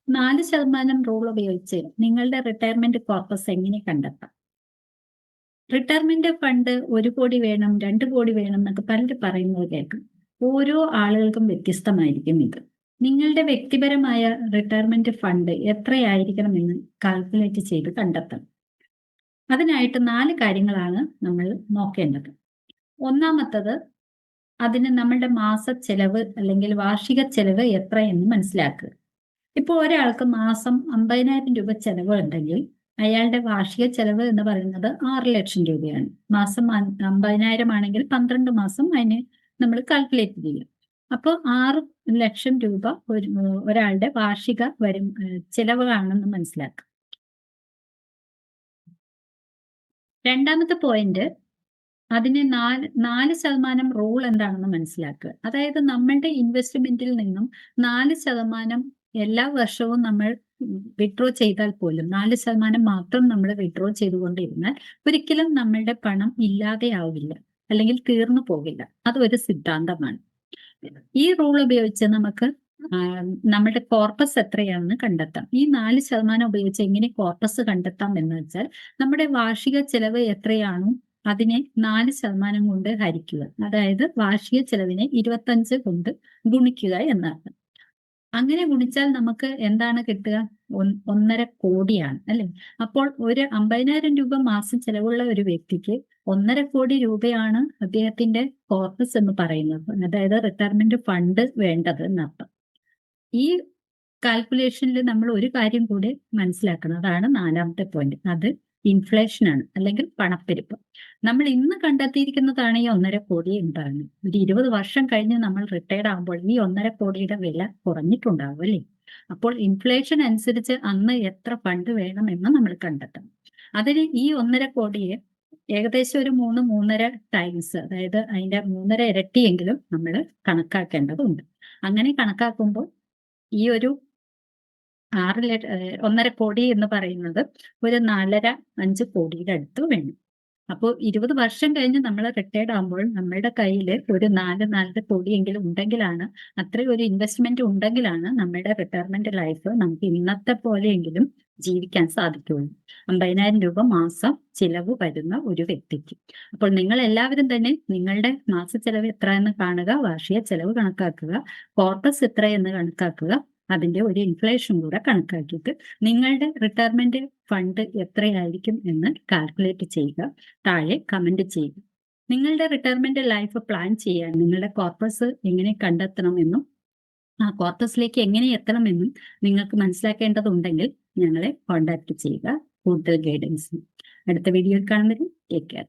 4% rule ഉപയോഗിച്ച് നിങ്ങളുടെ retirement corpus എങ്ങനെ കണ്ടെത്താം? റിട്ടയർമെന്റ് ഫണ്ട് 1 കോടി വേണം, 2 കോടി വേണം എന്നൊക്കെ പലരും പറയുന്നത് കേൾക്കും. ഓരോ ആളുകൾക്കും വ്യത്യസ്തമായിരിക്കും ഇത്. നിങ്ങളുടെ വ്യക്തിപരമായ റിട്ടയർമെന്റ് ഫണ്ട് എത്രയായിരിക്കണമെന്ന് കാൽക്കുലേറ്റ് ചെയ്ത് കണ്ടെത്തണം. അതിനായിട്ട് 4 കാര്യങ്ങളാണ് നമ്മൾ നോക്കേണ്ടത്. ഒന്നാമത്തത്, അതിന് നമ്മളുടെ മാസ ചെലവ് അല്ലെങ്കിൽ വാർഷിക ചെലവ് എത്രയെന്ന് മനസ്സിലാക്കുക. ഇപ്പോൾ ഒരാൾക്ക് മാസം 50,000 രൂപ ചെലവ് ഉണ്ടെങ്കിൽ അയാളുടെ വാർഷിക ചെലവ് എന്ന് പറയുന്നത് 6 ലക്ഷം രൂപയാണ്. മാസം 50,000 ആണെങ്കിൽ 12 മാസം അതിന് നമ്മൾ കാൽക്കുലേറ്റ് ചെയ്യും. അപ്പോൾ 6 ലക്ഷം രൂപ ഒരാളുടെ വാർഷിക ചെലവാണെന്ന് മനസ്സിലാക്കുക. രണ്ടാമത്തെ പോയിന്റ്, അതിന് 4% റൂൾ എന്താണെന്ന് മനസ്സിലാക്കുക. അതായത് നമ്മളുടെ ഇൻവെസ്റ്റ്മെന്റിൽ നിന്നും 4% എല്ലാ വർഷവും നമ്മൾ വിഡ്രോ ചെയ്താൽ പോലും 4% മാത്രം നമ്മൾ വിഡ്രോ ചെയ്തുകൊണ്ടിരുന്നാൽ ഒരിക്കലും നമ്മളുടെ പണം ഇല്ലാതെയാവില്ല, അല്ലെങ്കിൽ തീർന്നു പോകില്ല. അതൊരു സിദ്ധാന്തമാണ്. ഈ റൂൾ ഉപയോഗിച്ച് നമുക്ക് നമ്മുടെ കോർപ്പസ് എത്രയാണെന്ന് കണ്ടെത്താം. ഈ 4% ഉപയോഗിച്ച് എങ്ങനെ കോർപ്പസ് കണ്ടെത്താം എന്ന് വെച്ചാൽ, നമ്മുടെ വാർഷിക ചെലവ് എത്രയാണോ അതിനെ 4% കൊണ്ട് ഹരിക്കുക. അതായത് വാർഷിക ചെലവിനെ 25 കൊണ്ട് ഗുണിക്കുക എന്നർത്ഥം. അങ്ങനെ ഗുണിച്ചാൽ നമുക്ക് എന്താണ് കിട്ടുക? 1.5 കോടിയാണ്, അല്ലെ? അപ്പോൾ ഒരു 50,000 രൂപ മാസം ചെലവുള്ള ഒരു വ്യക്തിക്ക് 1.5 കോടി രൂപയാണ് അദ്ദേഹത്തിന്റെ കോർപ്പസ് എന്ന് പറയുന്നത്. അതായത് റിട്ടയർമെന്റ് ഫണ്ട് വേണ്ടത് എന്നർത്ഥം. ഈ കാൽക്കുലേഷനിൽ നമ്മൾ ഒരു കാര്യം കൂടി മനസ്സിലാക്കണം. അതാണ് 4ാമത്തെ പോയിന്റ്. അത് ഇൻഫ്ലേഷൻ ആണ്, അല്ലെങ്കിൽ പണപ്പെരുപ്പം. നമ്മൾ ഇന്ന് കണ്ടെത്തിയിരിക്കുന്നതാണ് ഈ 1.5 കോടി എന്താണ്. ഒരു 20 വർഷം കഴിഞ്ഞ് നമ്മൾ റിട്ടയർഡ് ആകുമ്പോൾ ഈ 1.5 കോടിയുടെ വില കുറഞ്ഞിട്ടുണ്ടാവും, അല്ലേ? അപ്പോൾ ഇൻഫ്ലേഷൻ അനുസരിച്ച് അന്ന് എത്ര ഫണ്ട് വേണമെന്ന് നമ്മൾ കണ്ടെത്തണം. അതിന് ഈ 1.5 കോടിയെ ഏകദേശം ഒരു 3-3.5 ടൈംസ്, അതായത് അതിന്റെ 3.5 ഇരട്ടിയെങ്കിലും നമ്മൾ കണക്കാക്കേണ്ടതുണ്ട്. അങ്ങനെ കണക്കാക്കുമ്പോൾ ഈ ഒരു 1.5 കോടി എന്ന് പറയുന്നത് ഒരു 4.5 കോടിയുടെ അടുത്ത് വേണം. അപ്പോൾ 20 വർഷം കഴിഞ്ഞ് നമ്മൾ റിട്ടയർഡ് ആകുമ്പോൾ നമ്മളുടെ കയ്യിൽ ഒരു 4 കോടിയെങ്കിലും ഉണ്ടെങ്കിലാണ്, അത്രയും ഒരു ഇൻവെസ്റ്റ്മെന്റ് ഉണ്ടെങ്കിലാണ് നമ്മുടെ റിട്ടയർമെന്റ് ലൈഫ് നമുക്ക് ഇന്നത്തെ പോലെയെങ്കിലും ജീവിക്കാൻ സാധിക്കുകയുള്ളൂ. 50,000 രൂപ മാസം ചിലവ് വരുന്ന ഒരു വ്യക്തിക്ക്. അപ്പോൾ നിങ്ങൾ എല്ലാവരും തന്നെ നിങ്ങളുടെ മാസ ചെലവ് എത്ര എന്ന് കാണുക, വാർഷിക ചെലവ് കണക്കാക്കുക, കോർപ്പസ് എത്രയെന്ന് കണക്കാക്കുക, അതിന്റെ ഒരു ഇൻഫ്ലേഷൻ കൂടെ കണക്കാക്കിയിട്ട് നിങ്ങളുടെ റിട്ടയർമെന്റ് ഫണ്ട് എത്രയായിരിക്കും എന്ന് കാൽക്കുലേറ്റ് ചെയ്യുക. താഴെ കമന്റ് ചെയ്യുക. നിങ്ങളുടെ റിട്ടയർമെന്റ് ലൈഫ് പ്ലാൻ ചെയ്യാൻ നിങ്ങളുടെ കോർപ്പസ് എങ്ങനെ കണ്ടെത്തണമെന്നും ആ കോർപ്പസിലേക്ക് എങ്ങനെ എത്തണമെന്നും നിങ്ങൾക്ക് മനസ്സിലാക്കേണ്ടതുണ്ടെങ്കിൽ ഞങ്ങളെ കോൺടാക്ട് ചെയ്യുക. കൂടുതൽ ഗൈഡൻസ് അടുത്ത വീഡിയോയിൽ കാണുന്നതിന് ടേക്ക് കെയർ.